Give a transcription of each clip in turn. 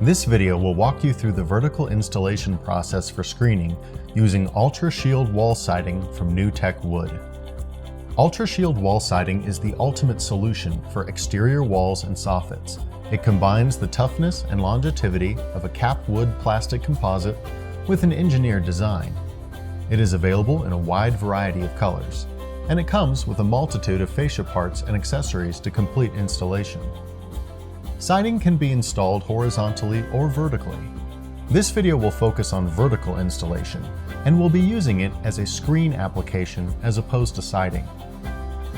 This video will walk you through the vertical installation process for screening using Ultra Shield wall siding from NewTechWood. Ultra Shield wall siding is the ultimate solution for exterior walls and soffits. It combines the toughness and longevity of a capped wood plastic composite with an engineered design. It is available in a wide variety of colors, and it comes with a multitude of fascia parts and accessories to complete installation. Siding can be installed horizontally or vertically. This video will focus on vertical installation, and we'll be using it as a screen application as opposed to siding.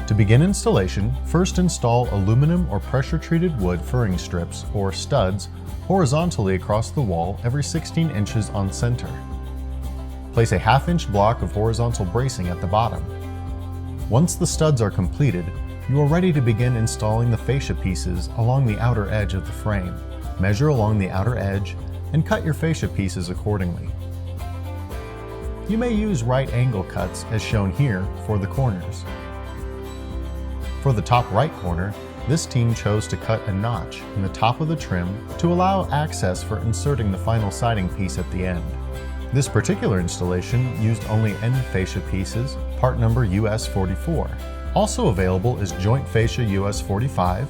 To begin installation, first install aluminum or pressure-treated wood furring strips or studs horizontally across the wall every 16 inches on center. Place a half-inch block of horizontal bracing at the bottom. Once the studs are completed, you are ready to begin installing the fascia pieces along the outer edge of the frame. Measure along the outer edge and cut your fascia pieces accordingly. You may use right angle cuts as shown here for the corners. For the top right corner, this team chose to cut a notch in the top of the trim to allow access for inserting the final siding piece at the end. This particular installation used only end fascia pieces, part number US 44. Also available is joint fascia US 45,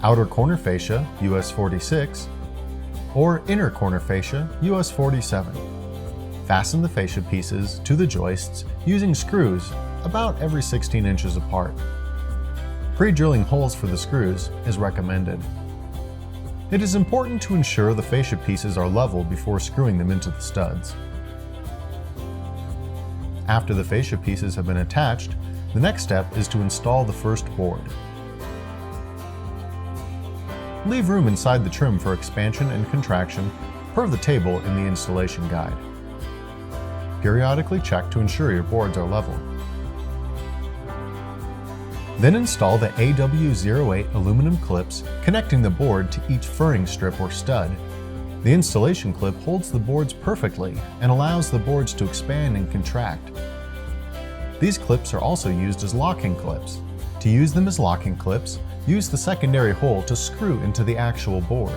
outer corner fascia US 46, or inner corner fascia US 47. Fasten the fascia pieces to the joists using screws about every 16 inches apart. Pre-drilling holes for the screws is recommended. It is important to ensure the fascia pieces are level before screwing them into the studs. After the fascia pieces have been attached, the next step is to install the first board. Leave room inside the trim for expansion and contraction per the table in the installation guide. Periodically check to ensure your boards are level. Then install the AW08 aluminum clips connecting the board to each furring strip or stud. The installation clip holds the boards perfectly and allows the boards to expand and contract. These clips are also used as locking clips. To use them as locking clips, use the secondary hole to screw into the actual board.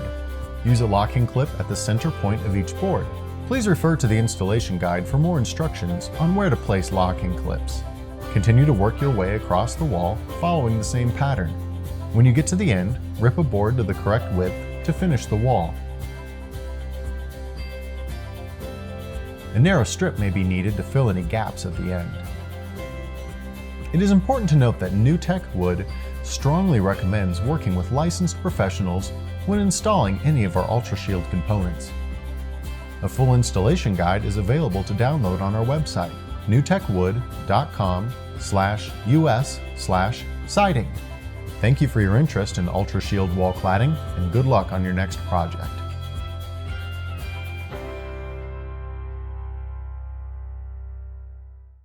Use a locking clip at the center point of each board. Please refer to the installation guide for more instructions on where to place locking clips. Continue to work your way across the wall following the same pattern. When you get to the end, rip a board to the correct width to finish the wall. A narrow strip may be needed to fill any gaps at the end. It is important to note that NewTechWood strongly recommends working with licensed professionals when installing any of our Ultra Shield components. A full installation guide is available to download on our website, newtechwood.com/us/siding. Thank you for your interest in Ultra Shield wall cladding, and good luck on your next project.